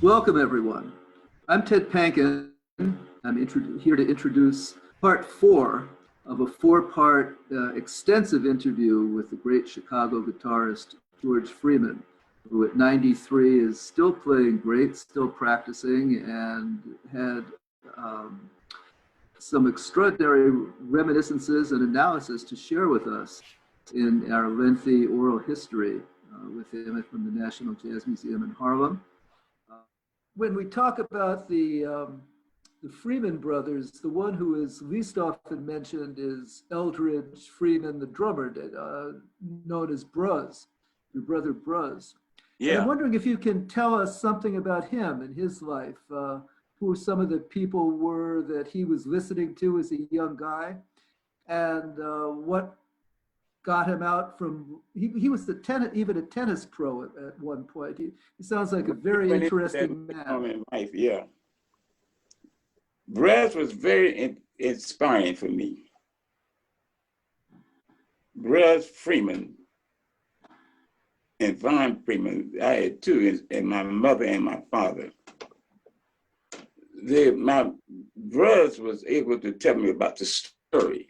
Welcome, everyone. I'm Ted Panken. I'm here to introduce part 4 of a 4-part extensive interview with the great Chicago guitarist George Freeman, who at 93 is still playing great, still practicing, and had some extraordinary reminiscences and analysis to share with us in our lengthy oral history with him from the National Jazz Museum in Harlem. When we talk about the Freeman brothers, the one who is least often mentioned is Eldridge Freeman, the drummer, known as Bruz, your brother Bruz. Yeah. And I'm wondering if you can tell us something about him and his life. Who some of the people were that he was listening to as a young guy, and what got him out from, he was even a tennis pro at one point. He sounds like a very interesting man. Life, yeah. Bruz was very inspiring for me. Bruz Freeman and Von Freeman, I had two, and my mother and my father. My Bruz was able to tell me about the story.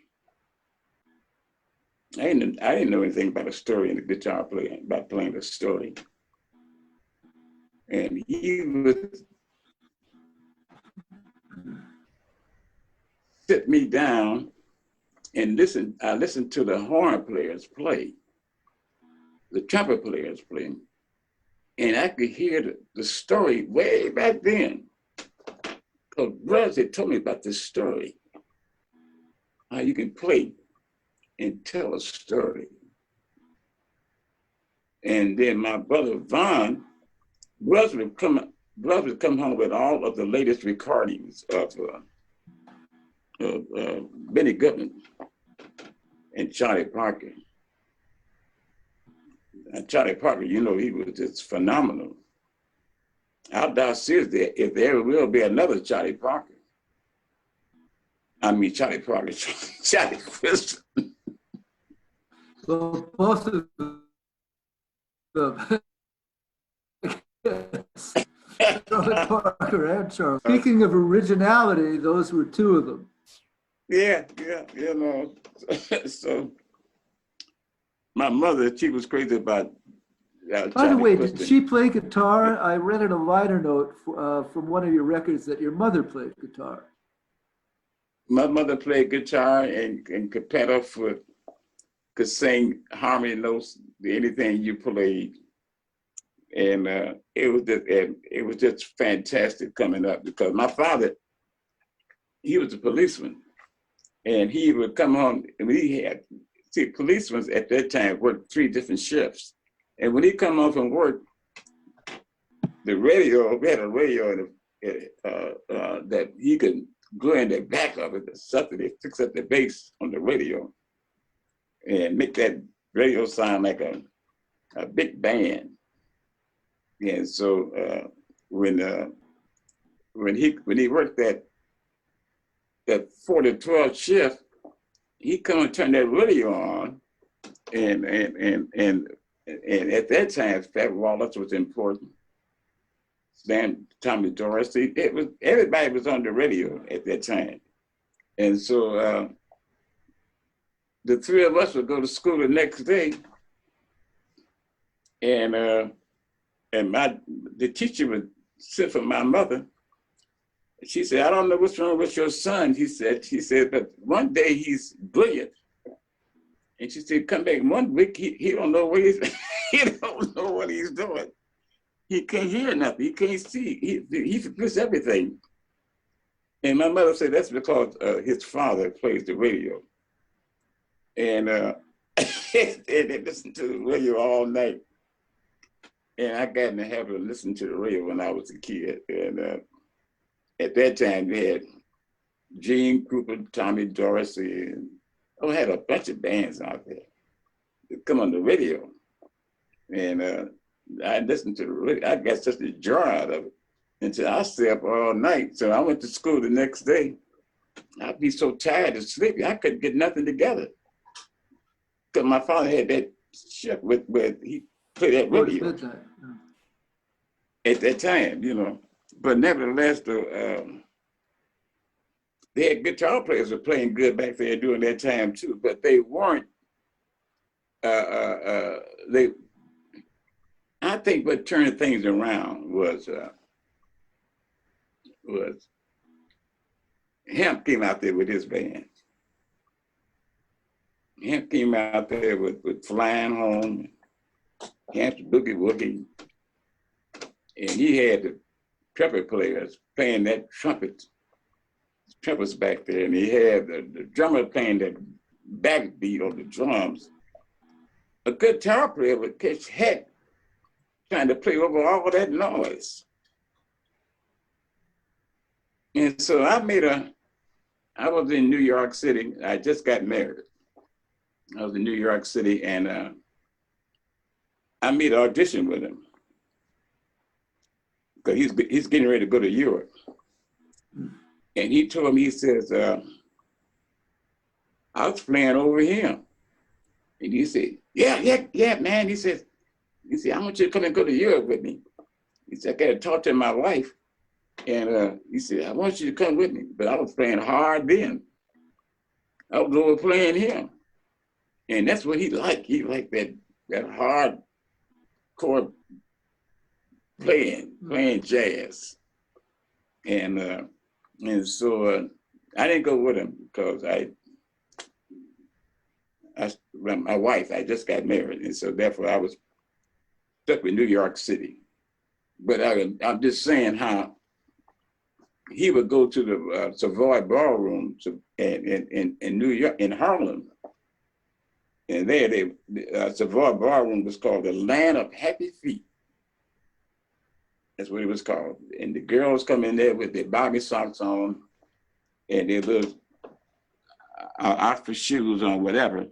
I didn't know anything about a story in the guitar playing, about playing the story. And he would sit me down and listen. I listened to the horn players play, the trumpet players play, and I could hear the story way back then. Because Bruz had told me about this story, how you can play and tell a story. And then my brother Von, Bruz would come home with all of the latest recordings of Benny Goodman and Charlie Parker. And Charlie Parker, you know, he was just phenomenal. I doubt seriously if there ever will be another Charlie Parker. I mean, Charlie Parker, Charlie Christian. Well, both of them. Charlie Parker and Charles. Speaking of originality, those were two of them. Yeah, you know. So my mother, she was crazy about By the way, did she play guitar? I read in a liner note from one of your records that your mother played guitar. My mother played guitar and could pedal foot, could sing harmony notes, anything you played. And it was just fantastic coming up, because my father, he was a policeman, and he would come home, and policemen at that time worked 3 different shifts. And when he come home from work, we had a radio that he could go in the back of it, something to fix up the bass on the radio and make that radio sound like a big band. And so when he worked that 4 to 12 shift, he come and turn that radio on, and at that time, Fat Wallace was important. Stan, Tommy Dorsey. It was, everybody was on the radio at that time. And so the three of us would go to school the next day, and the teacher would sit for my mother. She said, "I don't know what's wrong with your son." She said, "But one day he's brilliant." And she said, "Come back one week, he don't know what he's he don't know what he's doing. He can't hear nothing. He can't see. He forgets everything." And my mother said that's because his father plays the radio, and they listened to the radio all night. And I got in the habit of listening to the radio when I was a kid. And at that time, they had Gene Krupa, Tommy Dorsey, and had a bunch of bands out there that come on the radio. And I listened to the radio. I got such a joy out of it until I stay up all night. So I went to school the next day. I'd be so tired and sleepy, I couldn't get nothing together. Because my father had that ship where he played that radio at that time, you know. But nevertheless, though, they had guitar players were playing good back there during that time too, but they weren't. I think what turned things around was Hemp came out there with his band. Hemp came out there with Flying Home, Hamp's Boogie Woogie, and he had the trumpet players playing that trumpets back there, and he had the drummer playing that backbeat on the drums. A guitar player would catch heck trying to play over all that noise. And so I was in New York City. I just got married. I was in New York City, and I made an audition with him because he's getting ready to go to Europe. And he told me, he says, I was playing over him. And he said, yeah, man. He said, I want you to come and go to Europe with me. He said, I got to talk to my wife. And he said, I want you to come with me. But I was playing hard then. I was over playing him. And that's what he liked. He liked that hard core playing jazz. And so I didn't go with him because my wife, I just got married. And so therefore I was stuck with New York City. But I'm just saying how he would go to the Savoy Ballroom in New York, in Harlem. And there, the Savoy Ballroom was called the Land of Happy Feet. That's what it was called. And the girls come in there with their bobby socks on and their little Oxford shoes on, whatever.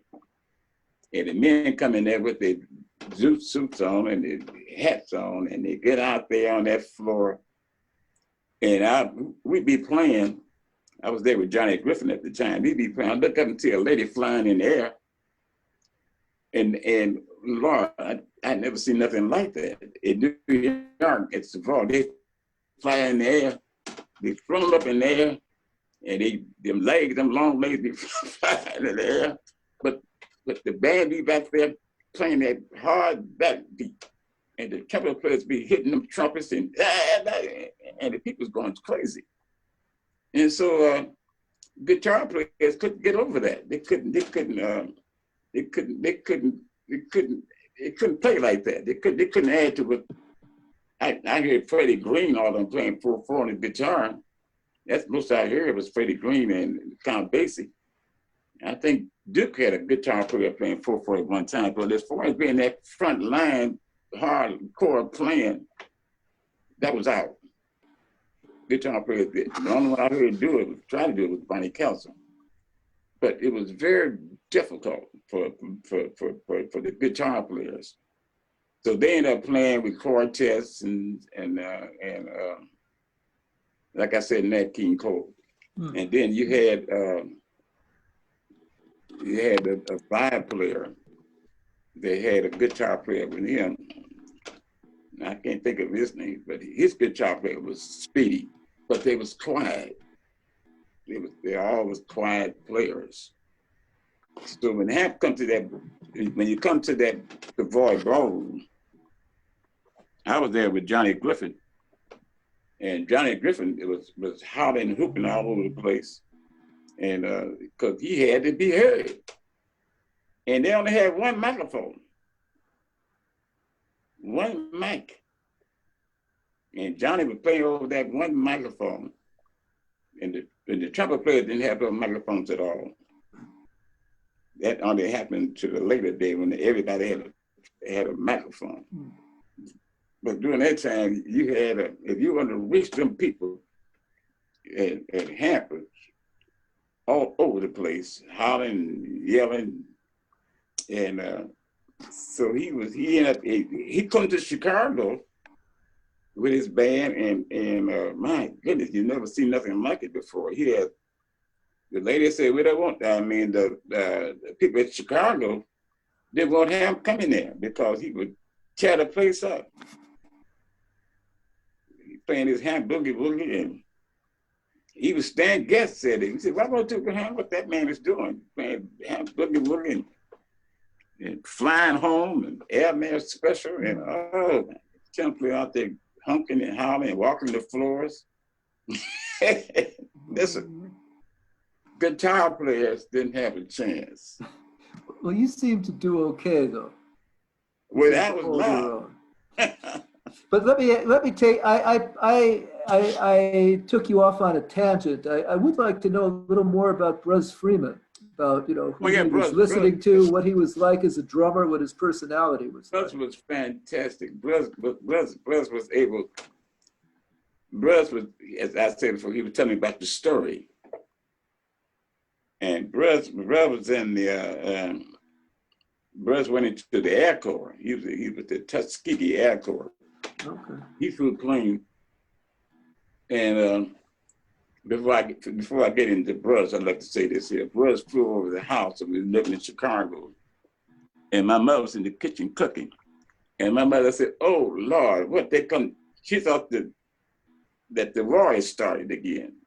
And the men come in there with their zoot suits on and their hats on, and they get out there on that floor. And we'd be playing. I was there with Johnny Griffin at the time. We'd be playing. I look up and see a lady flying in the air. And Lord, I'd never seen nothing like that. In New York, at Savoy, they fly in the air, they thrown up in the air, and them long legs be flying in the air. But the band be back there playing that hard backbeat, and the trumpet players be hitting them trumpets, and the people's going crazy. And so guitar players couldn't get over that. They couldn't play like that. They couldn't add to it. I heard Freddie Green all them playing 4/4 on the guitar. That's most I heard was Freddie Green and Count Basie. I think Duke had a guitar player playing 4/4 at one time, but as far as being that front line hardcore playing, that was out. Guitar player, the only one I heard try to do it was Bonnie Kelso. But it was very difficult for the guitar players. So they ended up playing with quartets and like I said, Nat King Cole. And then you had a vibe player. They had a guitar player with him I can't think of his name, but his guitar player was Speedy, but they was quiet. They're always quiet players. So when you come to that Savoy Ballroom, I was there with Johnny Griffin, and Johnny Griffin was hollering and hooping all over the place, and because he had to be heard, and they only had one microphone, one mic, and Johnny was playing over that one microphone, and the trumpet player didn't have no microphones at all. That only happened to the later day when everybody had a microphone. But during that time, you had if you wanted to reach them people at Hampers all over the place, hollering, yelling, and so he ended up he come to Chicago with his band, and my goodness, you never seen nothing like it before. He had the lady said, "We don't want." I mean, the people at Chicago didn't want him coming there because he would tear the place up. He playing his hand boogie woogie, and he was Stan Getz said it. He said, "Why don't you go hang what that man is doing? Playing hand boogie woogie and flying home and airmail special and simply out there honking and hollering and walking the floors." Listen. Guitar players didn't have a chance. Well, you seem to do okay though. Well, that was loud. But let me take. I took you off on a tangent. I would like to know a little more about Buzz Freeman, about who he was listening to, what he was like as a drummer, what his personality was. Buzz was fantastic. Buzz was able. Buzz was, as I said before, he was telling me about the story. And Buzz was in the Buzz went into the Air Corps. He was the Tuskegee Air Corps. Okay. He flew a plane. And before I get into Buzz, I'd like to say this here. Buzz flew over the house, and we were living in Chicago. And my mother was in the kitchen cooking. And my mother said, "Oh Lord, what they come?" She thought that the war had started again.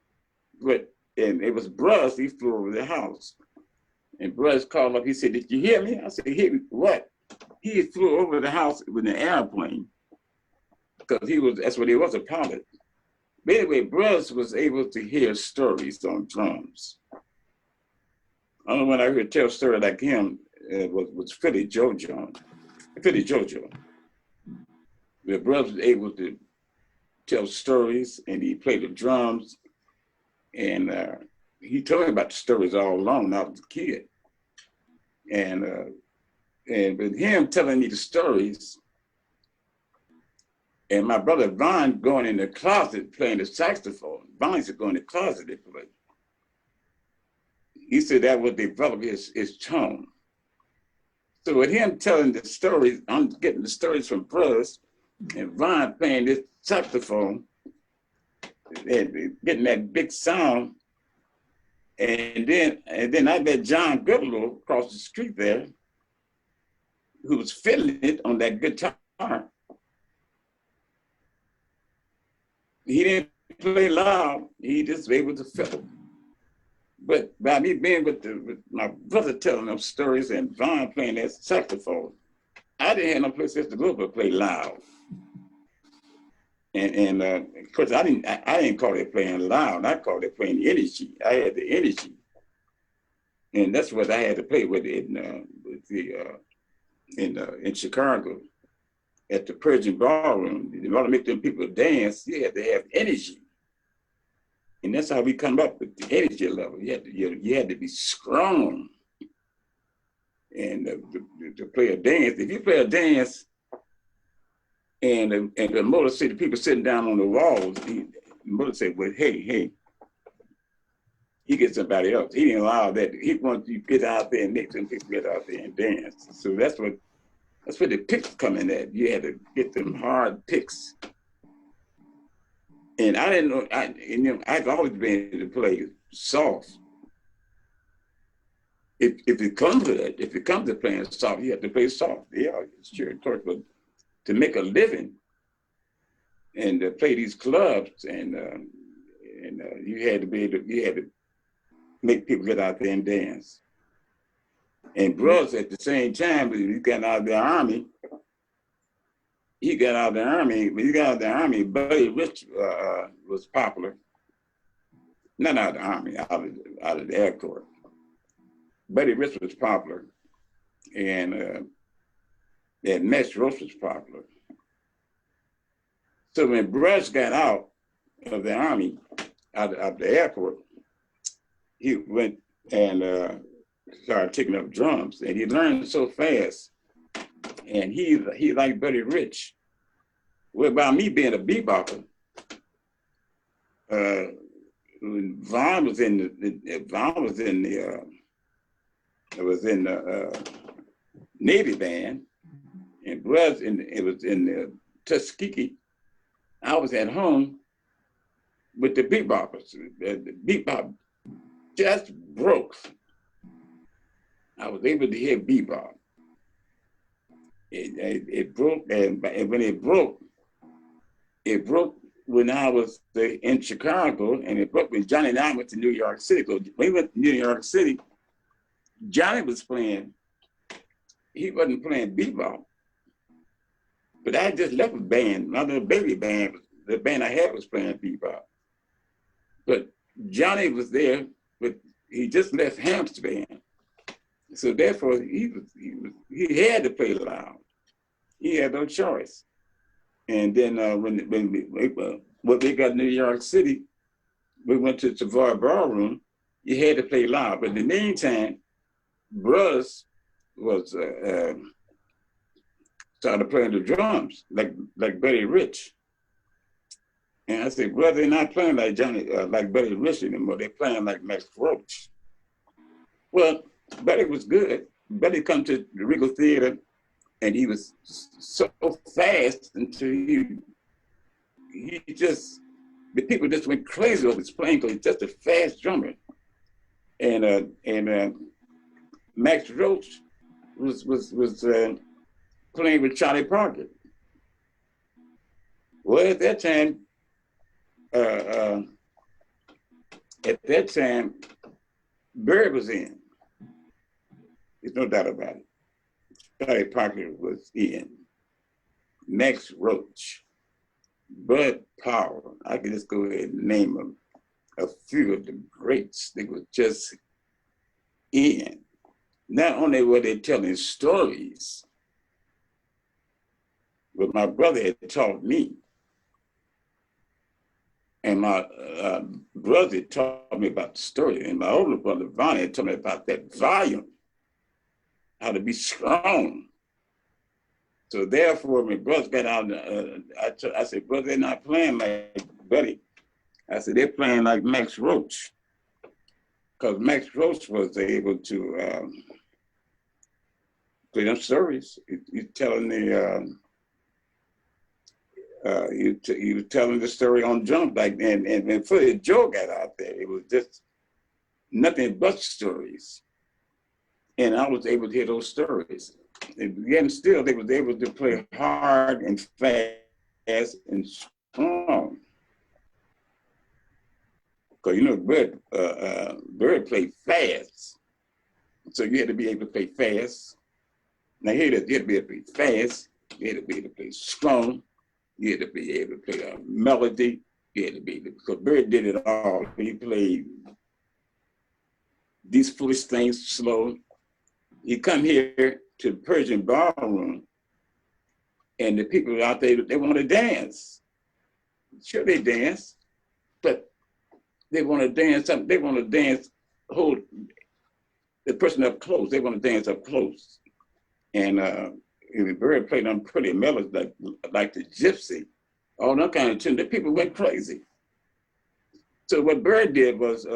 And it was Buzz, he flew over the house. And Buzz called up, he said, "Did you hear me?" I said, "Hear me? What?" He flew over the house with an airplane, because that's what he was, a pilot. But anyway, Buzz was able to hear stories on drums. The only one I heard tell a story like him was Philly Jojo. Where Buzz was able to tell stories, and he played the drums. And he told me about the stories all along when I was a kid. And with him telling me the stories, and my brother Vaughn going in the closet playing the saxophone. Vaughn used to go in the closet and play. He said that would develop his tone. So with him telling the stories, I'm getting the stories from Buzz, and Vaughn playing this saxophone, and getting that big sound, and then I met John Goodlow across the street there, who was fiddling it on that guitar. He didn't play loud; he just was able to fiddle. But by me being with my brother telling them stories and Vaughn playing that saxophone, I didn't have no place else to go but play loud. And of course, I didn't call it playing loud. I called it playing energy. I had the energy, and that's what I had to play with in Chicago at the Persian Ballroom. In order to make them people dance, you had to have energy, and that's how we come up with the energy level. You had to be strong, and to play a dance. If you play a dance, and the motor said, the people sitting down on the walls, the motor said, "Well, hey, he gets somebody else." He didn't allow that. He wanted you to get out there and make some people get out there and dance. So that's where the picks come in at. You had to get them hard picks. And I didn't know, I've always been able to play soft. If it comes to that, if it comes to playing soft, you have to play soft. Yeah, it's true, of course, but to make a living, and play these clubs, and you had to make people get out there and dance. And Bruce, at the same time, when he got out of the army, when he got out of the army, Buddy Rich was popular. Not out of the army, out of the Air Corps. Buddy Rich was popular, and Max Roach was popular. So when Bruce got out of the army, out of the Air Corps, he went and started taking up drums, and he learned so fast, and he liked Buddy Rich. Well, about me being a bebopper, when Vaughn was in the Navy band, and it was in the Tuskegee. I was at home with the beboppers. The bebop just broke. I was able to hear bebop. It broke, and when it broke when I was in Chicago, and it broke when Johnny and I went to New York City. So when we went to New York City, Johnny was playing, he wasn't playing bebop. But I just left a band, my little baby band, the band I had was playing bebop. But Johnny was there, but he just left Hamp's band. So therefore, he had to play loud. He had no choice. And then when we got to New York City, we went to Savoy Ballroom. You had to play loud. But in the meantime, Bruce was started playing the drums like Buddy Rich. And I said, well, they're not playing like like Buddy Rich anymore. They're playing like Max Roach. Well, Buddy was good. Buddy come to the Regal Theater, and he was so fast until the people just went crazy over his playing because he's just a fast drummer. And Max Roach was playing with Charlie Parker. Well, at that time, Bird was in. There's no doubt about it. Charlie Parker was in. Max Roach, Bud Powell. I can just go ahead and name them. A few of the greats. They were just in. Not only were they telling stories, but my brother had taught me. And my brother taught me about the story. And my older brother, Vonnie, had taught me about that volume, how to be strong. So therefore, when brothers got out, I said, brother, they're not playing like Buddy. I said, they're playing like Max Roach. Because Max Roach was able to play them stories. He's telling he was telling the story on drum back then, and before Joe got out there, it was just nothing but stories. And I was able to hear those stories. And yet still, they was able to play hard and fast and strong. Because you know, Bird played fast. So you had to be able to play fast. Now here, you had to be able to play fast. You had to be able to play strong. You had to be able to play a melody. You had to be able to, because Bird did it all. He played These Foolish Things slow. He come here to the Persian Ballroom, and the people out there, they want to dance. Sure, they dance, but they want to dance something. They want to dance, hold the person up close. They want to dance up close. And Bird played them pretty melodies like the Gypsy, all that kind of tune. The people went crazy. So what Bird did was,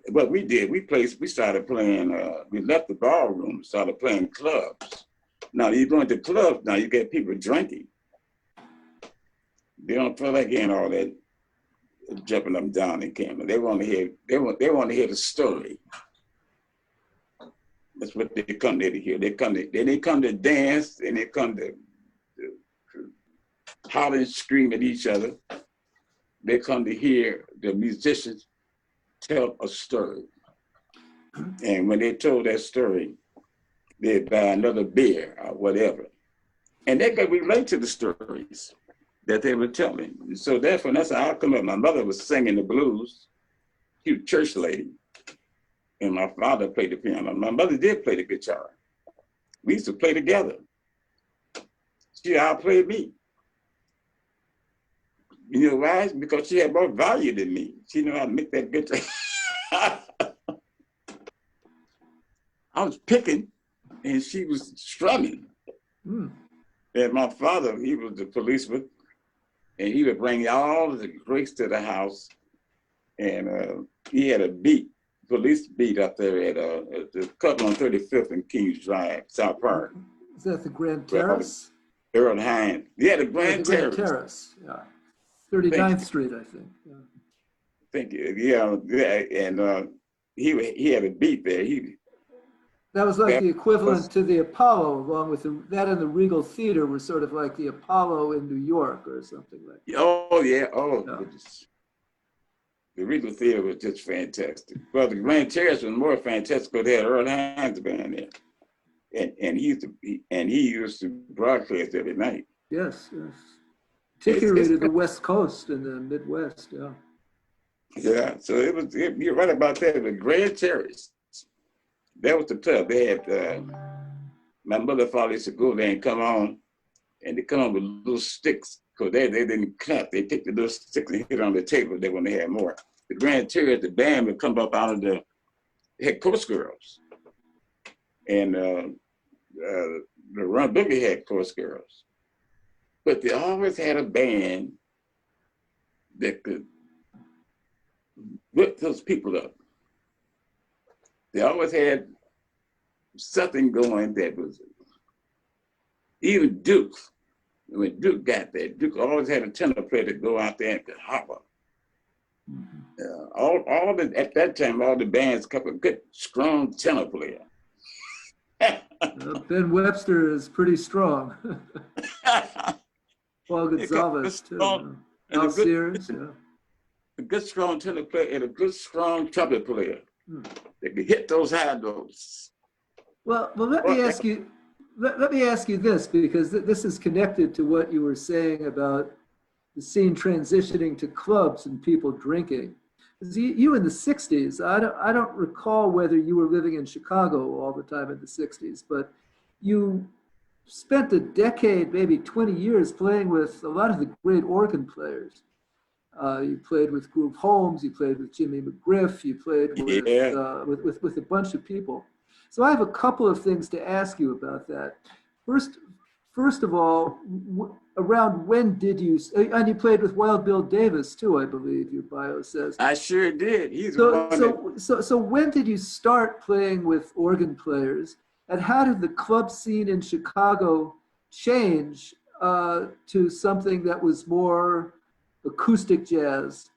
what we did, we started playing, we left the ballroom, started playing clubs. Now you go into clubs, now you get people drinking. They don't feel like hearing all that jumping up and down in camera. They want to hear the story. That's what they come there to hear. They come to dance, and they come to holler and scream at each other. They come to hear the musicians tell a story. And when they told that story, they'd buy another beer or whatever. And they could relate to the stories that they were telling. So therefore, that's how I come up. My mother was singing the blues. She was a church lady. And my father played the piano. My mother did play the guitar. We used to play together. She outplayed me. You know why? Because she had more value than me. She knew how to make that guitar. I was picking and she was strumming. Mm. And my father, he was the policeman, and he would bring all the drinks to the house. And he had a police beat up there at the couple on 35th and Kings Drive, South Park. Is that the Grand Terrace? Earl Hines. Yeah, the Grand Terrace. Grand Terrace, yeah. 39th Street, I think. Yeah. Thank you. Yeah, and he had a beat there. That was like the equivalent to the Apollo, along with that and the Regal Theater were sort of like the Apollo in New York or something like that. Oh, yeah. Oh, yeah. The Regal Theater was just fantastic. Well, the Grand Terrace was more fantastic because they had Earl Hines band there. And he used to broadcast every night. Yes, yes. Particularly to the West Coast and the Midwest, yeah. Yeah, so you're right about that. The Grand Terrace. That was the club. They had, my mother father used to go there and come on, and they come on with little sticks, because they didn't clap. They take the little sticks and hit on the table. They when they had more. The Grand Terrace, the band would come up out of the head chorus girls. And the Run Boogie had chorus girls. But they always had a band that could whip those people up. They always had something going that was, even Duke, when Duke got there, Duke always had a tenor player to go out there and could holler. At that time, all the bands kept a good, strong tenor player. Ben Webster is pretty strong. Paul Gonsalves, too. Al Sears, yeah. A good, strong tenor player and a good, strong trumpet player. They could hit those high notes. Well, let me ask you. Let me ask you this, because this is connected to what you were saying about the scene transitioning to clubs and people drinking. You in the '60s, I don't recall whether you were living in Chicago all the time in the '60s, but you spent a decade, maybe 20 years, playing with a lot of the great organ players. You played with Groove Holmes, you played with Jimmy McGriff, you played with a bunch of people. So I have a couple of things to ask you about that. First of all, around when did you, and you played with Wild Bill Davis too, I believe your bio says. I sure did. So when did you start playing with organ players, and how did the club scene in Chicago change to something that was more acoustic jazz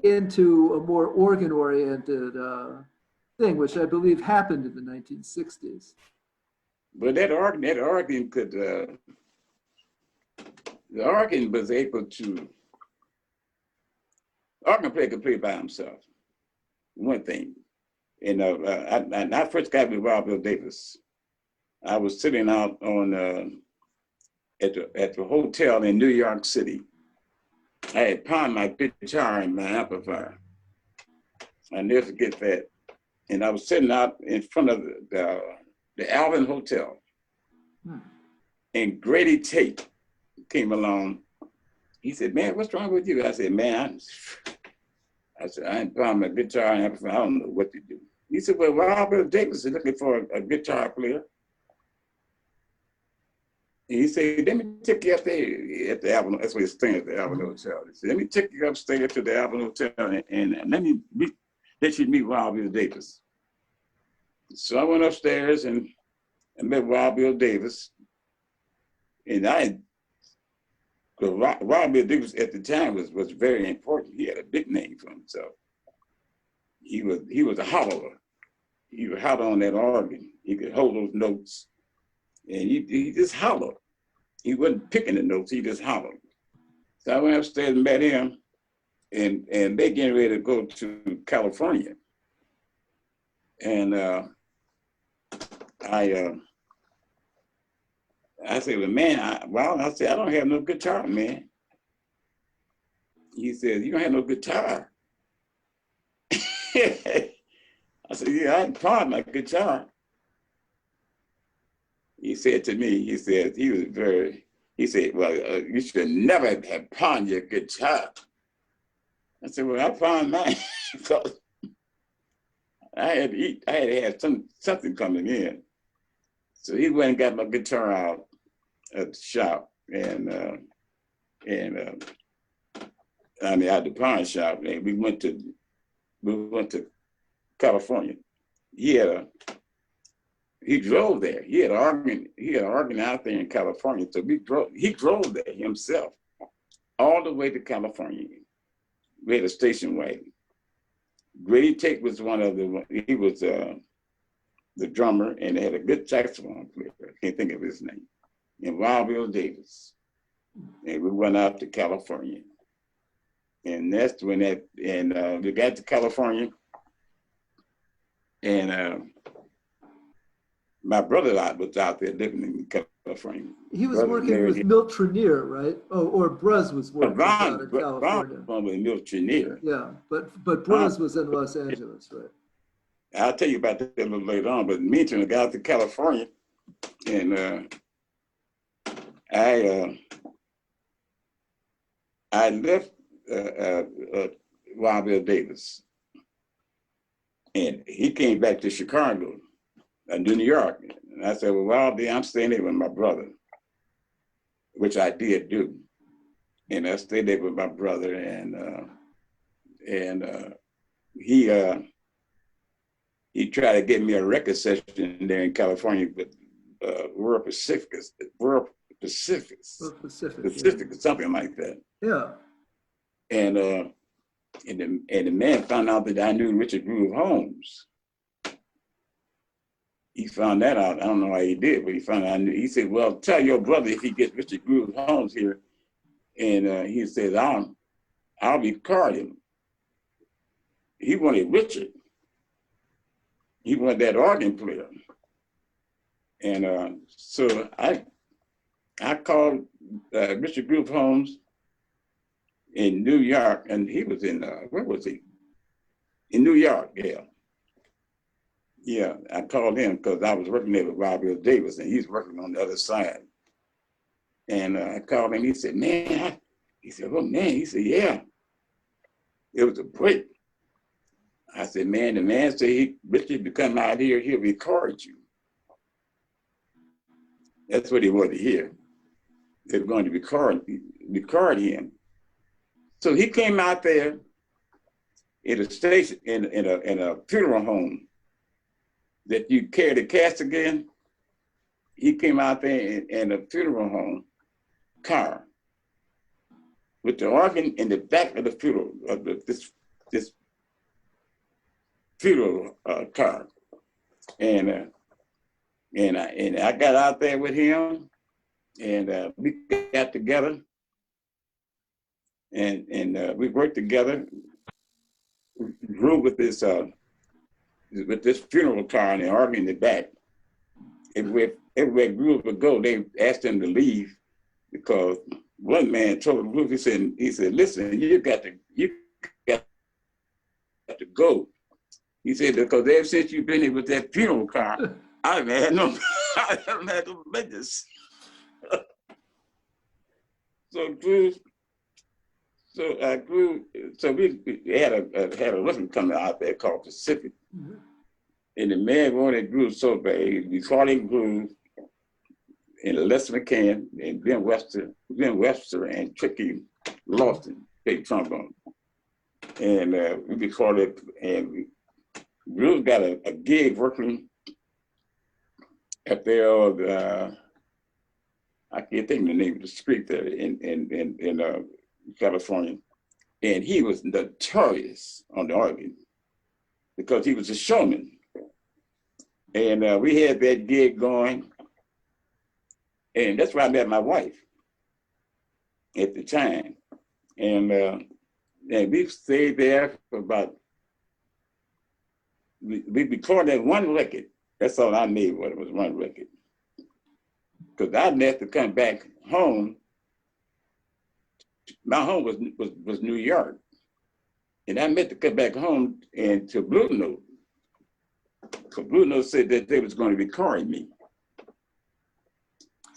into a more organ-oriented thing, which I believe happened in the 1960s. But that organ could, the organ was able to, organ player could play by himself, one thing. And I first got with Wild Bill Davis. I was sitting out on, at the hotel in New York City. I had pawned my guitar and my amplifier. I never forget that. And I was sitting out in front of the Alvin Hotel. And Grady Tate came along. He said, "Man, what's wrong with you?" I said, "Man, I ain't pawned my guitar and amplifier. I don't know what to do." He said, "Well, Wild Bill Davis is looking for a guitar player." And he said, "Let me take you up there at the Alvin." That's where he's staying, at the Alvin Hotel. He said, "Let me take you upstairs to the Alvin Hotel and let you meet Wild Bill Davis." So I went upstairs and met Wild Bill Davis. And Wild Bill Davis at the time was very important. He had a big name for himself. He was a hollerer. He would holler on that organ. He could hold those notes. And he just hollered. He wasn't picking the notes, he just hollered. So I went upstairs and met him, and they getting ready to go to California. And I said, well, man, I said, I don't have no guitar, man. He said, you don't have no guitar. I said, yeah, I pawned my guitar. He said to me, he said, he said, well, you should never have pawned your guitar. I said, well, I pawned mine because I had to eat, I had to have something coming in. So he went and got my guitar out at the shop and I mean, at the pawn shop, and we went to California. He drove there. He had an organ out there in California. So he drove there himself all the way to California. We had a station wagon. Grady Tate was he was the drummer, and they had a good saxophone player. I can't think of his name. And Wild Bill Davis. And we went out to California. And that's when we got to California, and my brother was out there living in California. He was working with Milt Trenier, right? Oh, or Bruz was working out in California. With Milt Trenier. Yeah, but Bruz was in Los Angeles, right? I'll tell you about that a little later on, but meantime, I got out to California, and I left Wild Bill Davis, and he came back to Chicago, New York, and I said, well, Wild Bill, I'm staying there with my brother, which I did do, and I stayed there with my brother, and he tried to get me a record session there in California with World Pacific, or something like that. Yeah. And the man found out that I knew Richard Groove Holmes. He found that out. I don't know how he did, but he found out. He said, well, tell your brother if he gets Richard Groove Holmes here. And he said, I'll record him. He wanted Richard. He wanted that organ player. And so I called Richard Groove Holmes in New York, and he was in, where was he? In New York, yeah. Yeah, I called him because I was working there with Wild Bill Davis, and he's working on the other side. And I called him, he said, man, he said, oh man, he said, yeah, it was a break. I said, man, the man said, Richard, to come out here, he'll record you. That's what he wanted to hear. They were going to record him. So he came out there in a station, in a funeral home that you carry the casket in. He came out there in a funeral home car with the organ in the back of the funeral, this funeral car. And I got out there with him, and we got together, and we worked together, grew with this funeral car and the organ in the back. Everywhere Groove would go, they asked him to leave because one man told Groove, he said, listen, you got to go. He said, because ever since you've been here with that funeral car, I haven't had no business. So we had a rhythm coming out there called Pacific. Mm-hmm. And the man wanted Groove so bad, we called him Groove, and Les McCann, and Ben Webster, and Tricky Lawson, big trombone. And we recorded, and Groove got a gig working up there, I can't think of the name of the street there in California. And he was notorious on the organ because he was a showman. And we had that gig going. And that's where I met my wife at the time. And we stayed there for about, we recorded one record. That's all I made, it was one record. Because I left to come back home. My home was New York. And I meant to come back home and to Blue Note. So Blue Note said that they was going to record me.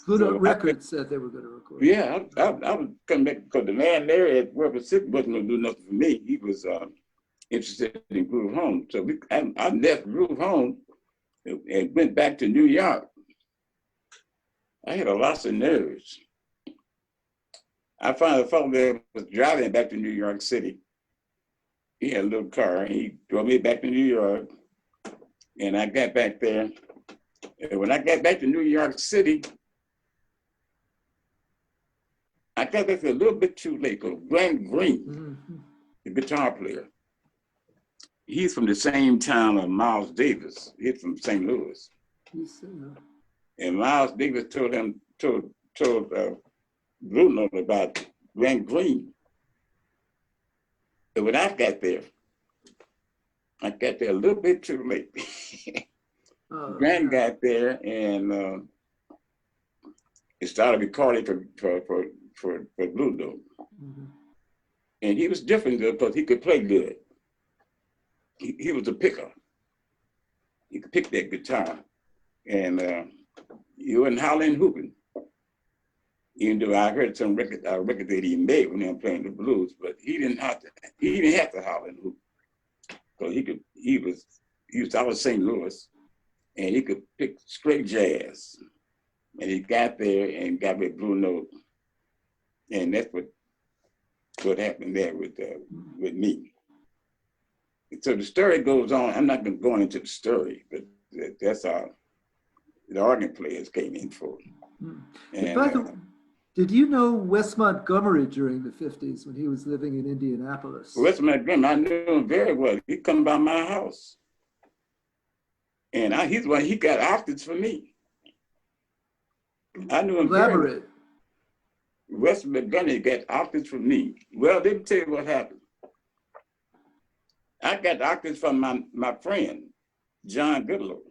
Blue Note Records said they were going to record. Yeah, I was coming back because the man there at River City wasn't going to do nothing for me. He was interested in Groove Home. So I left Groove Home and went back to New York. I had a lot of nerves. I found a fellow that was driving back to New York City. He had a little car and he drove me back to New York. And I got back there. And when I got back to New York City, I got back there a little bit too late because Glenn Green, the guitar player, he's from the same town of Miles Davis. He's from St. Louis. And Miles Davis told Blue Note about Glenn Green. And when I got there a little bit too late. Glenn got there and it started recording for Blue Note. And he was different because he could play good. He was a picker. He could pick that guitar. And you and Harlem hooping. Even though I heard some record that he made when he was playing the blues, but he didn't have to holler and hoop. So he was out of St. Louis and he could pick straight jazz. And he got there and got with Blue Note. And that's what happened there with me. And so the story goes on. I'm not going to go into the story, but that's how the organ players came in for. And, did you know Wes Montgomery during the 50s when he was living in Indianapolis? Wes Montgomery, I knew him very well. He'd come by my house. And he got octaves for me. I knew him very well. Wes Montgomery got octaves for me. Well, let me tell you what happened. I got octaves from my friend, John Goodlow.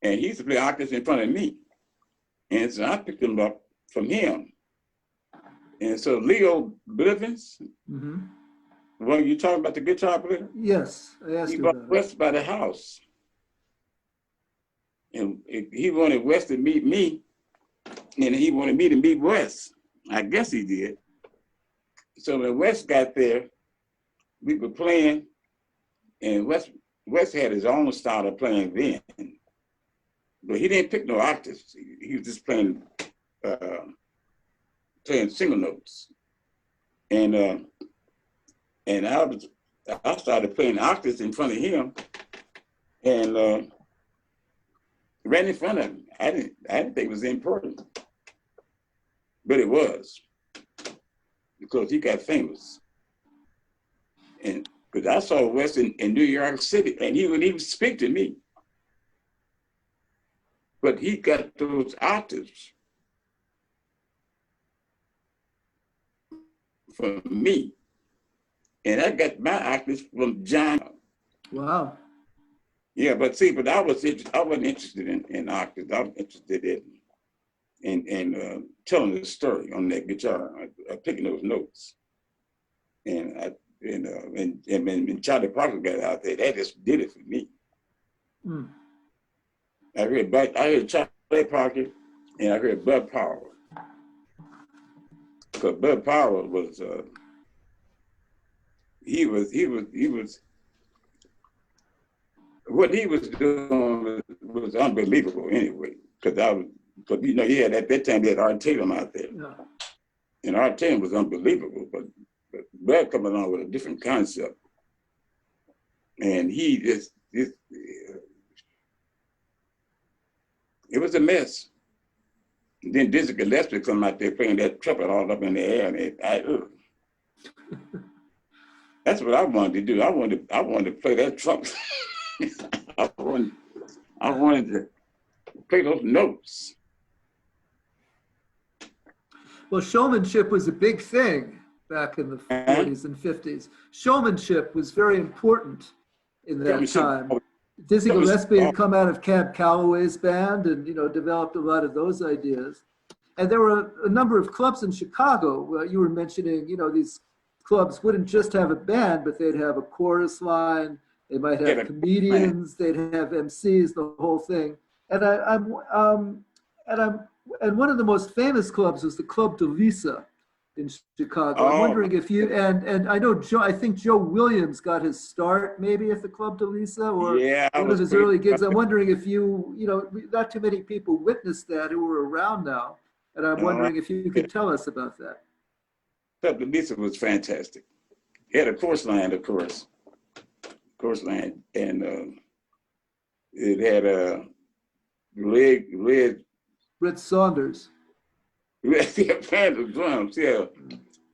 And he used to play octaves in front of me. And so I picked them up from him. And so Leo Blivens, well, you talking about the guitar player? Yes, I asked you about West by the house. And he wanted West to meet me, and he wanted me to meet West. I guess he did. So when West got there, we were playing, and West had his own style of playing then. But he didn't pick no octaves. He was just playing single notes. And I started playing octaves in front of him and ran in front of him. I didn't think it was important. But it was. Because he got famous. And because I saw West in New York City and he would even speak to me. But he got those octaves from me. And I got my octaves from John. Wow. Yeah, but I wasn't interested in octaves. I was interested in telling the story on that guitar, picking those notes. And when Charlie Parker got out there, that just did it for me. I heard Charlie Parker and I heard Bud Powell. Because Bud Powell was what he was doing was unbelievable anyway. Because he had at that time he had Art Tatum out there. Yeah. And Art Tatum was unbelievable, but Bud coming along with a different concept. And he just it was a mess. And then Dizzy Gillespie come out there playing that trumpet all up in the air, and that's what I wanted to do. I wanted to play that trumpet. I wanted to play those notes. Well, showmanship was a big thing back in the Huh? 40s and 50s. Showmanship was very important in that Championship, time. Dizzy that was, Gillespie had come out of Cab Calloway's band and, developed a lot of those ideas. And there were a number of clubs in Chicago. You were mentioning, these clubs wouldn't just have a band, but they'd have a chorus line. They might yeah, have comedians. They'd have MCs, the whole thing. And and one of the most famous clubs was the Club de Lisa in Chicago. I'm oh, wondering if you and I know Joe. I think Joe Williams got his start maybe at the Club de Lisa or yeah, I one of was his crazy early gigs. about I'm it. wondering if not too many people witnessed that who are around now, and I'm Uh, wondering if you could tell us about that. the Lisa was fantastic. It had a course line, of course line, and it had a red Red Saunders. band of drums. Yeah,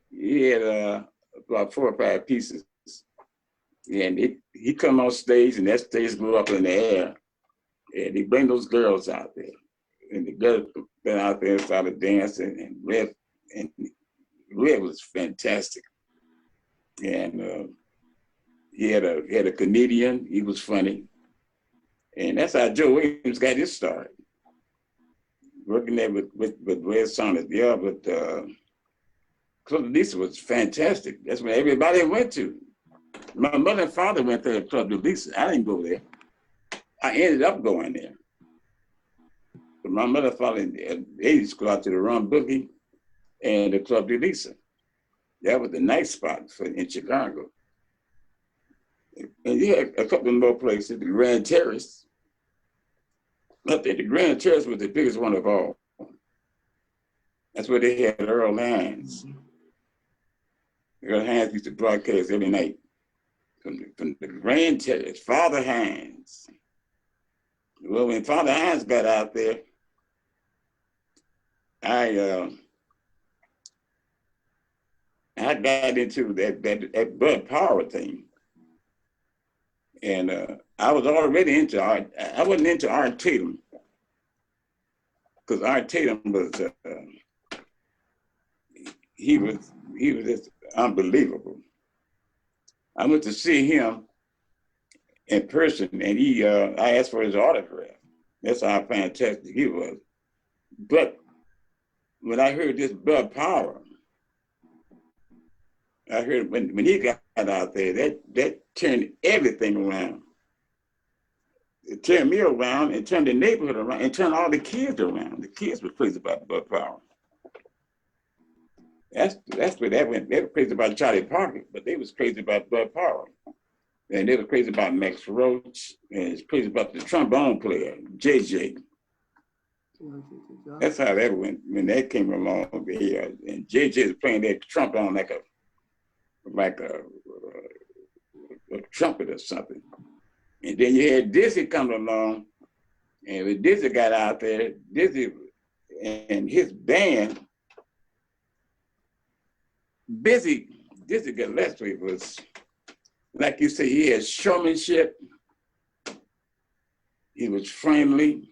he had about 4 or 5 pieces, and he come on stage, and that stage blew up in the air, and he bring those girls out there, and the girls went out there and started dancing, and Red was fantastic, and he had a comedian. He was funny, and that's how Joe Williams got his start, working there with Red Saunders. Yeah, but Club de Lisa was fantastic. That's where everybody went to. My mother and father went there to Club de Lisa. I didn't go there. I ended up going there. But my mother and father, they used to go out to the Rum Boogie and the Club de Lisa. That was the night spot in Chicago. And you had a couple of more places, the Grand Terrace. I think the Grand Terrace was the biggest one of all. That's where they had Earl Hines. Earl Hines used to broadcast every night from the Grand Terrace, Father Hines. Well, when Father Hines got out there, I got into that Bud Power thing. And I was already into art. I wasn't into Art Tatum, because Art Tatum was he was just unbelievable. I went to see him in person, and I asked for his autograph. That's how fantastic he was. But when I heard this Bud Power, I heard when he got out there, that turned everything around. It turned me around and turned the neighborhood around and turned all the kids around. The kids were crazy about Bud Power. That's where that went. They were crazy about Charlie Parker, but they was crazy about Bud Power. And they were crazy about Max Roach, and it's crazy about the trombone player, JJ. That's how that went when that came along. And JJ was playing that trombone like a trumpet or something. And then you had Dizzy come along, and when Dizzy got out there, Dizzy and his band, Dizzy Gillespie was, like you say, he had showmanship. He was friendly.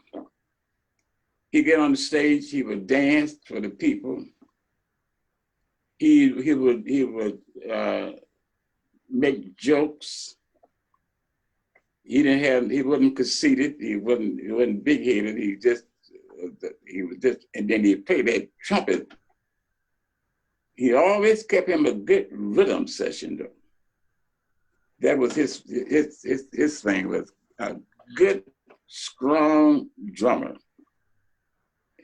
He'd get on the stage, he would dance for the people. He would make jokes. He wasn't conceited. He wasn't big-headed. He was just, and then he played that trumpet. He always kept him a good rhythm session though. That was his thing, was a good, strong drummer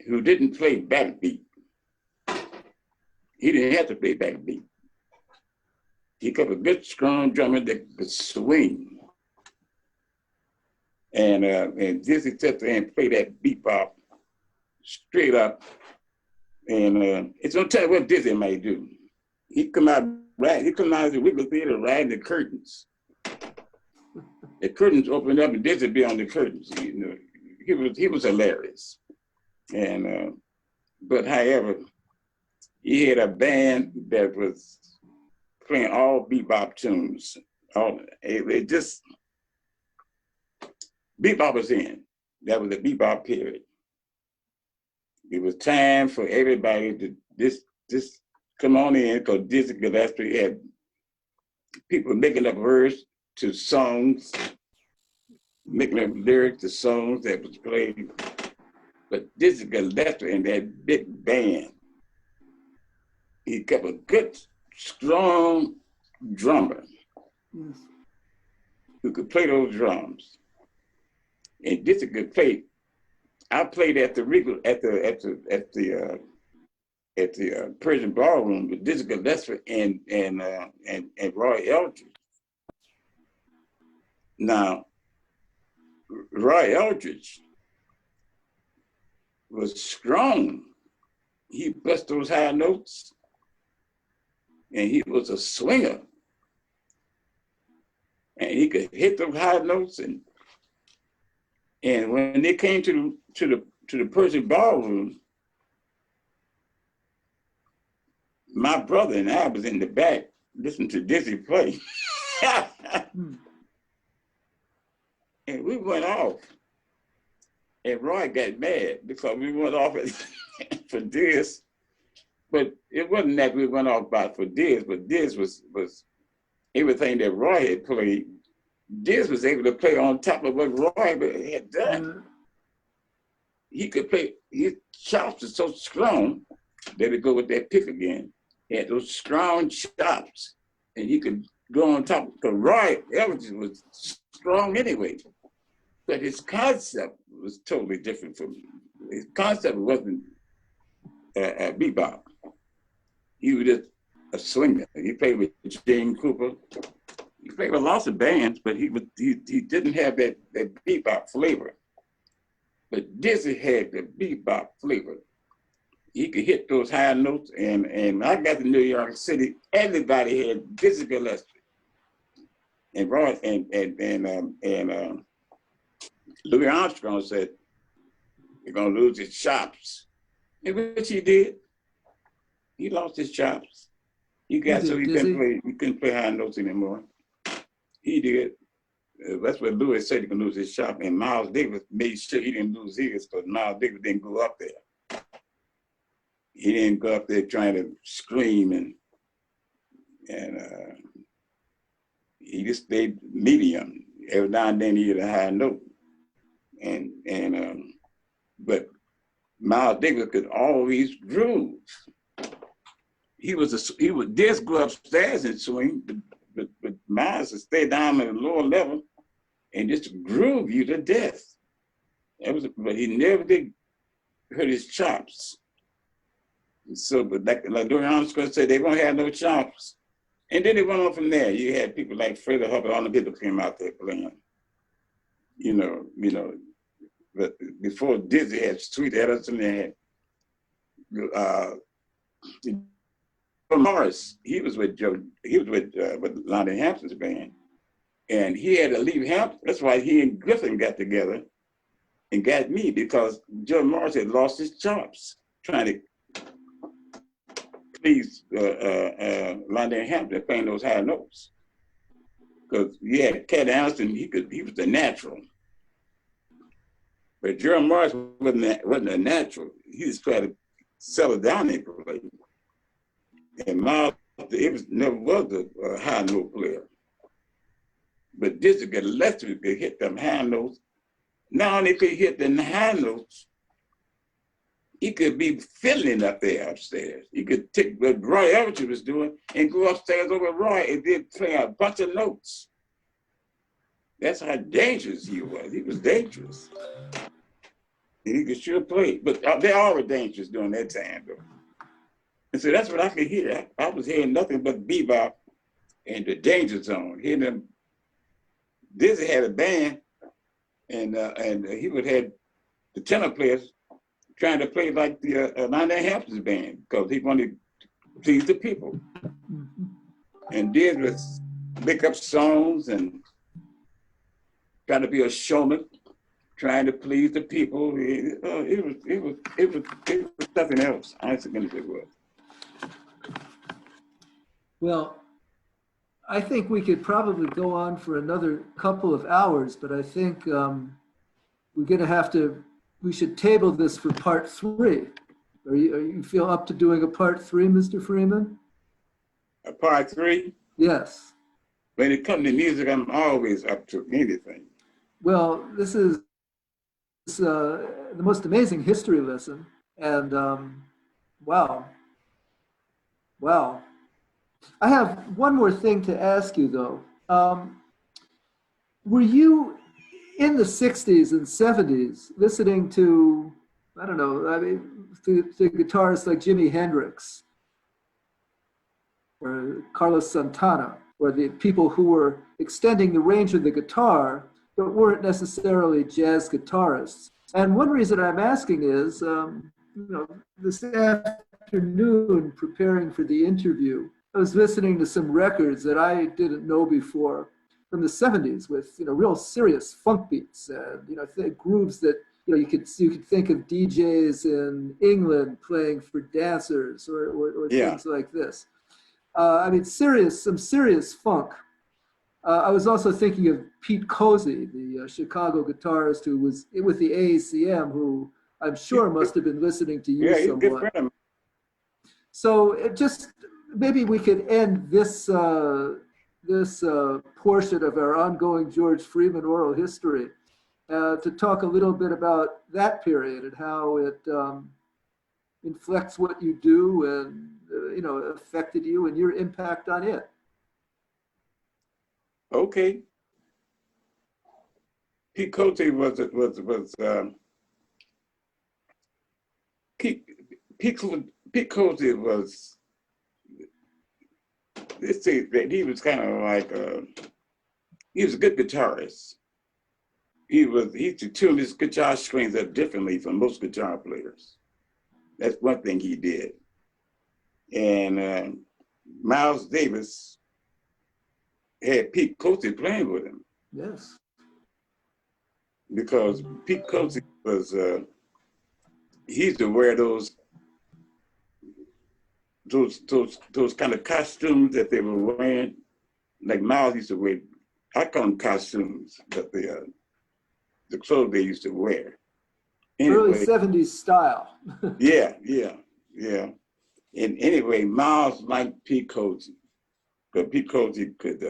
who didn't play backbeat. He didn't have to play backbeat. He kept a good, strong drummer that could swing. And Dizzy sat there and play that bebop straight up. And it's gonna tell you what Dizzy might do. He come out of the Wiggle Theater riding the curtains. The curtains opened up and Dizzy be on the curtains. He was hilarious. And but however, he had a band that was playing all bebop tunes. It just bebop was in. That was the bebop period. It was time for everybody to just come on in, because Dizzy Gillespie had people making up words to songs, making up lyrics to songs that was played. But Dizzy Gillespie and that big band, he kept a good, strong drummer who could play those drums. And Dizzy could play. I played at the Regal at the Persian Ballroom with Dizzy Gillespie and Roy Eldridge. Now, Roy Eldridge was strong. He bust those high notes, and he was a swinger. And he could hit those high notes, and when they came to the Persian Ballroom, my brother and I was in the back listening to Dizzy play. And we went off. And Roy got mad because we went off for Diz. But it wasn't that we went off about for Diz, but Diz was everything that Roy had played. Diz was able to play on top of what Roy had done. He could play, his chops were so strong. There we go with that pick again. He had those strong chops, and he could go on top. Because Roy Eldridge was strong anyway, but his concept was totally different from me. His concept wasn't a bebop. He was just a swinger. He played with James Cooper. He played with lots of bands, but he didn't have that bebop flavor. But Dizzy had the bebop flavor. He could hit those high notes, and when I got to New York City, everybody had Dizzy Gillespie. And Roy and Louis Armstrong said, "You're gonna lose his chops," and which he did. He lost his chops. He got so he couldn't play high notes anymore. He did. That's what Louis said, he can lose his chop. And Miles Davis made sure he didn't lose his, because Miles Davis didn't go up there. He didn't go up there trying to scream, and he just stayed medium. Every now and then he hit a high note. But Miles Davis could always groove. He would just go upstairs and swing, but Miles would stay down at a lower level and just groove you to death. But he never did hurt his chops. So, but like Loren Armstrong said, they won't have no chops. And then they went on from there. You had people like Freddie Hubbard, all the people came out there playing. You know, but before Dizzy had Sweet Edison, they had Morris. He was with Lonnie Hampton's band, and he had to leave Hampton. That's why he and Griffin got together and got me, because Joe Morris had lost his chops trying to please Lonnie Hampton playing those high notes. Because he had Cat Anderson, he was the natural. But Gerald Morris wasn't a natural. He just tried to settle down and play. And Miles, never was a high note player. But Dizzy Gillespie could hit them high notes. Not only could he hit the high notes, he could be fiddling up there upstairs. He could take what Roy Eldridge was doing and go upstairs over Roy and then play a bunch of notes. That's how dangerous he was. He was dangerous. And he could sure play. But they all were dangerous during that time, though. And so that's what I could hear. I was hearing nothing but bebop and the Danger Zone. Hearing them. Dizzy had a band, and he would have the tenor players trying to play like the Lonnie Hampton's band, because he wanted to please the people. And Diz was make up songs and trying to be a showman, trying to please the people. It was something else. I think it was. Well, I think we could probably go on for another couple of hours, but I think we should table this for part 3. Are you feel up to doing a part 3, Mr. Freeman? A part 3? Yes. When it comes to music, I'm always up to anything. Well, this is the most amazing history lesson. And wow, wow. I have one more thing to ask you, though. Were you in the 60s and 70s listening to, I don't know, I mean, to guitarists like Jimi Hendrix or Carlos Santana, or the people who were extending the range of the guitar, but weren't necessarily jazz guitarists? And one reason I'm asking is, this afternoon, preparing for the interview, I was listening to some records that I didn't know before from the 70s with, real serious funk beats and, grooves that, you could think of DJs in England playing for dancers or things like this. I mean, some serious funk. I was also thinking of Pete Cozy, the Chicago guitarist who was with the AACM, who I'm sure must have been listening to you somewhat. Good friend of mine. So maybe we could end this portion of our ongoing George Freeman oral history to talk a little bit about that period and how it inflects what you do and affected you and your impact on it. Okay. Pete Cozy Pete Cozy was, let's say that he was kind of like he was a good guitarist. He used to tune his guitar strings up differently from most guitar players. That's one thing he did. And Miles Davis had Pete Cozy playing with him. Yes. Because Pete Cozy was, he used to wear those kind of costumes that they were wearing, like Miles used to wear. I call them costumes, but the clothes they used to wear. Anyway, early 70s style. yeah. And anyway, Miles liked Pete Cozy, but Pete Cozy could,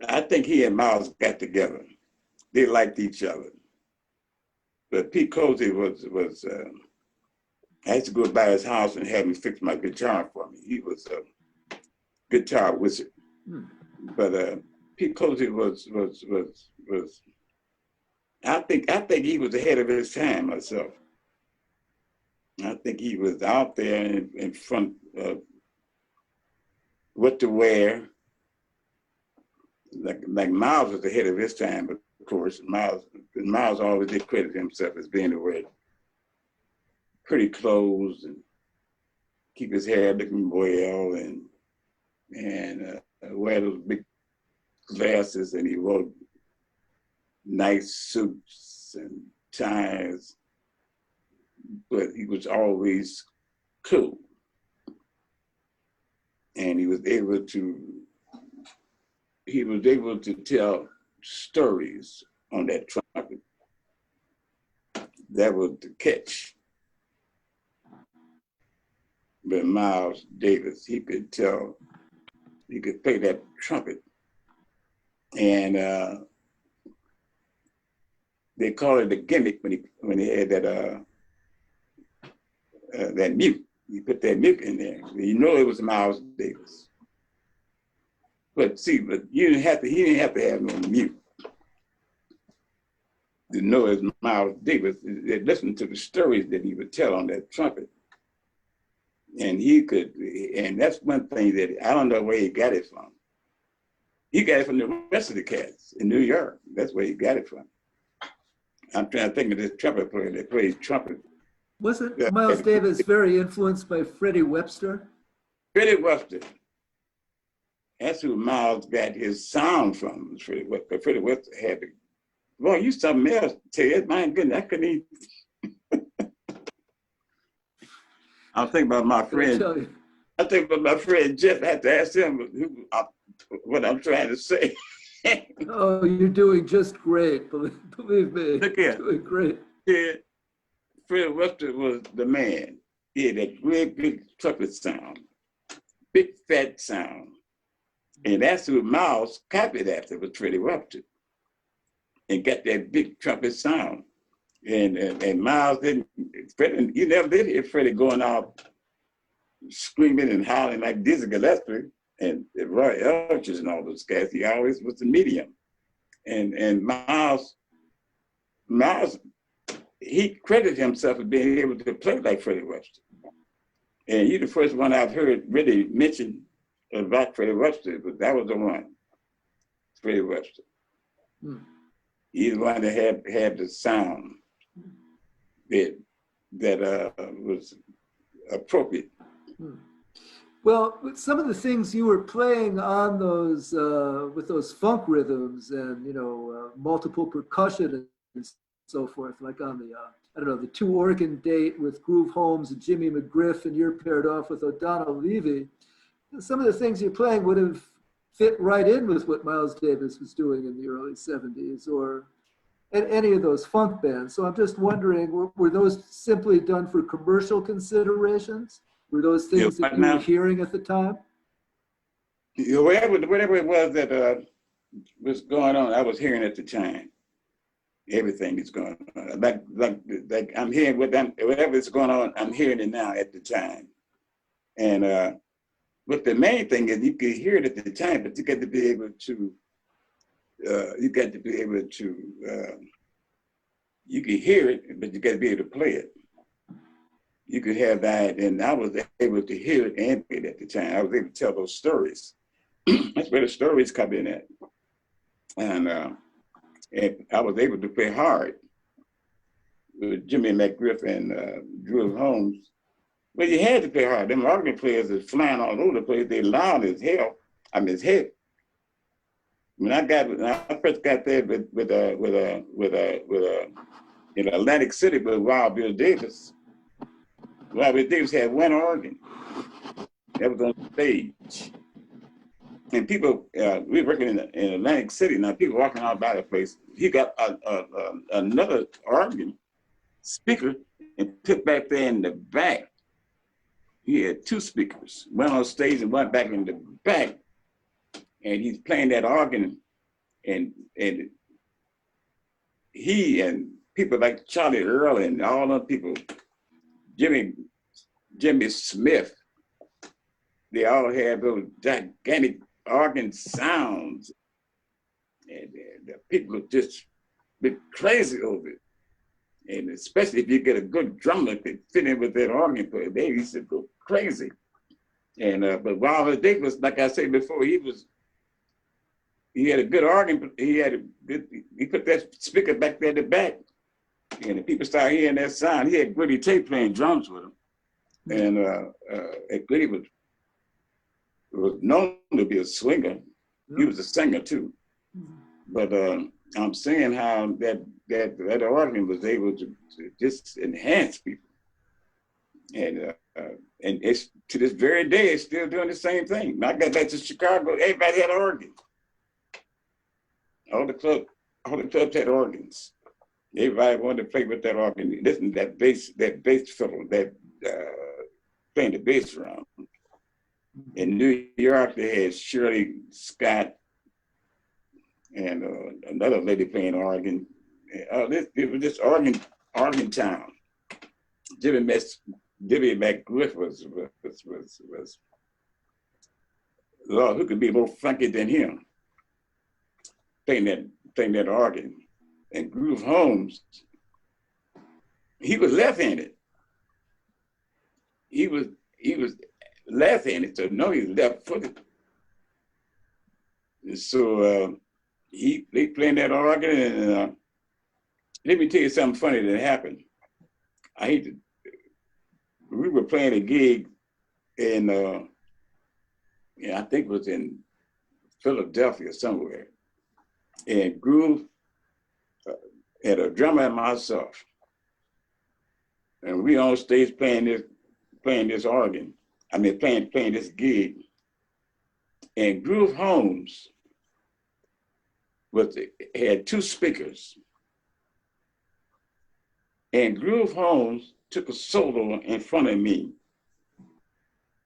I think he and Miles got together. They liked each other. But Pete Cozy was I used to go by his house and have him fix my guitar for me. He was a guitar wizard. But Pete Cozy was I think he was ahead of his time myself. I think he was out there in front of what to wear. Like Miles was ahead of his time, but of course Miles always did credit himself as being aware pretty clothes and keep his hair looking well and wear those big glasses, and he wore nice suits and ties, but he was always cool. And he was able to tell stories on that trumpet. That was the catch. But Miles Davis, he could play that trumpet. And they call it a gimmick when he had that mute. He put that mute in there. You know it was Miles Davis. But he didn't have to have no mute to know it was Miles Davis. They listened to the stories that he would tell on that trumpet. And and that's one thing that I don't know where he got it from. He got it from the rest of the cats in New York. That's where he got it from. I'm trying to think of this trumpet player that played trumpet. Wasn't Miles Davis very influenced by Freddie Webster? Freddie Webster. That's who Miles got his sound from. Freddie Webster. Freddie Webster had to, boy, you something else, Ted. My goodness, I couldn't even. I'm thinking about my friend. I think about my friend Jeff. I had to ask him what I'm trying to say. Oh, you're doing just great. Believe me. Look here. You're doing great. Yeah. Freddie Webster was the man. He had that great big trumpet sound, big fat sound. And that's who Miles copied after, was Freddie Webster, and got that big trumpet sound. And Miles didn't, Freddie, you never did hear Freddie going out screaming and howling like Dizzy Gillespie and Roy Eldridge and all those guys. He always was the medium. And Miles, he credited himself as being able to play like Freddie Webster. And he's the first one I've heard really mention about Freddie Webster, but that was the one, Freddie Webster. He's the one that had the sound that was appropriate. Well, some of the things you were playing on those with those funk rhythms and multiple percussion and so forth, like on the I don't know, the 2 organ date with Groove Holmes and Jimmy McGriff, and you're paired off with O'Donnell Levy. Some of the things you're playing would have fit right in with what Miles Davis was doing in the early 70s or at any of those funk bands. So I'm just wondering, were those simply done for commercial considerations? Were those things that you were hearing at the time? Whatever it was that was going on, I was hearing at the time. Everything is going on. Like I'm hearing whatever is going on, I'm hearing it now at the time. And but the main thing is you can hear it at the time, but you got to be able to you can hear it, but you got to be able to play it. You could have that, and I was able to hear it and play it at the time. I was able to tell those stories. That's where the stories come in at. And I was able to play hard with Jimmy McGriff and Drew Holmes. But you had to play hard. Them organ players is flying all over the place. They loud as hell. I mean, it's hell. When I first got there in Atlantic City with Wild Bill Davis. Wild Bill Davis had one organ that was on stage. And people, we were working in Atlantic City. Now people walking out by the place. He got another organ speaker and put back there in the back. He had 2 speakers, one on stage and one back in the back. And he's playing that organ, and he and people like Charlie Earl and all those people, Jimmy Smith, they all had those gigantic organ sounds, and the people just been crazy over it. And especially if you get a good drummer that fit in with that organ player, they used to go crazy. And but Wild Davis, like I said before, he had a good organ. He put that speaker back there in the back, and the people started hearing that sound. He had Gritty Tate playing drums with him, and Gritty was known to be a swinger. He was a singer too. But I'm saying how that organ was able to just enhance people, and it's to this very day it's still doing the same thing. When I got back to Chicago, everybody had an organ. All the clubs had organs. Everybody wanted to play with that organ. Listen to that bass fiddle that playing the bass drum. In New York, they had Shirley Scott and another lady playing organ. It was just organ town. Jimmy McGriff was Lord, who could be more funky than him? Playing that organ. And Groove Holmes, he was left-handed. He was left-handed, so no, he was left-footed. And so they playing that organ, and let me tell you something funny that happened. We were playing a gig in, I think it was in Philadelphia somewhere, and Groove had a drummer and myself, and we on stage playing this organ. I mean, playing this gig, and Groove Holmes had 2 speakers, And Groove Holmes took a solo in front of me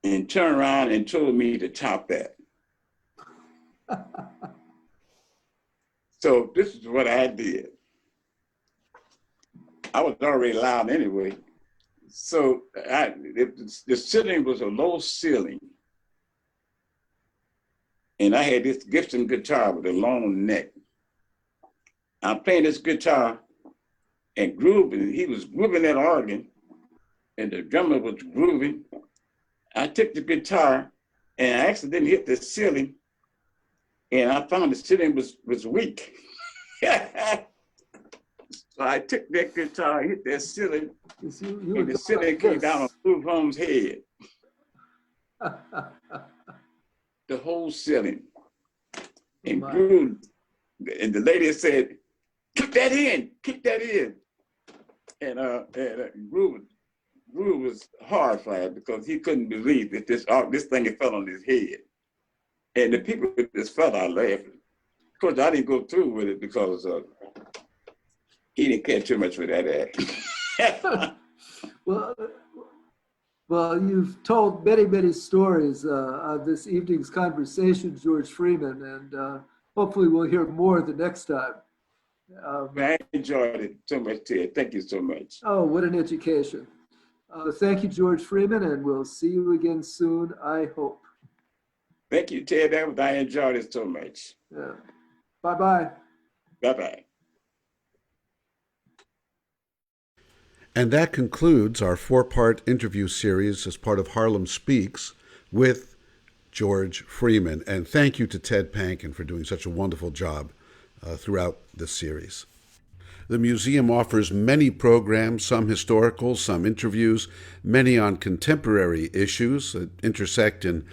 and turned around and told me to top that. So this is what I did. I was already loud anyway. So the ceiling was a low ceiling. And I had this Gibson guitar with a long neck. I'm playing this guitar and grooving. He was grooving that organ and the drummer was grooving. I took the guitar and I accidentally hit the ceiling and I found the ceiling was weak. So I took that guitar, hit that ceiling, and the ceiling came down on Groove Holmes' head. The whole ceiling. And Groove, and the lady said, kick that in. And Groove was horrified because he couldn't believe that this thing had fell on his head. And the people just fell out laughing. Of course, I didn't go through with it because he didn't care too much for that act. Well, you've told many, many stories on this evening's conversation, George Freeman, and hopefully we'll hear more the next time. I enjoyed it so much, Ted. Thank you so much. Oh, what an education. Thank you, George Freeman, and we'll see you again soon, I hope. Thank you, Ted. I enjoyed it so much. Yeah. Bye-bye. Bye-bye. And that concludes our 4-part interview series as part of Harlem Speaks with George Freeman. And thank you to Ted Panken for doing such a wonderful job throughout this series. The museum offers many programs, some historical, some interviews, many on contemporary issues that intersect in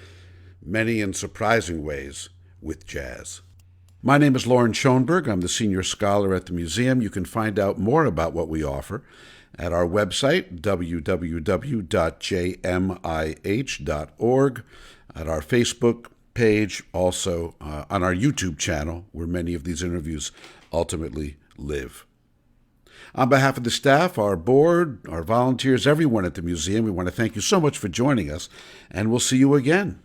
many and surprising ways with jazz. My name is Loren Schoenberg. I'm the senior scholar at the museum. You can find out more about what we offer at our website, www.jmih.org, at our Facebook page, also on our YouTube channel, where many of these interviews ultimately live. On behalf of the staff, our board, our volunteers, everyone at the museum, we want to thank you so much for joining us, and we'll see you again.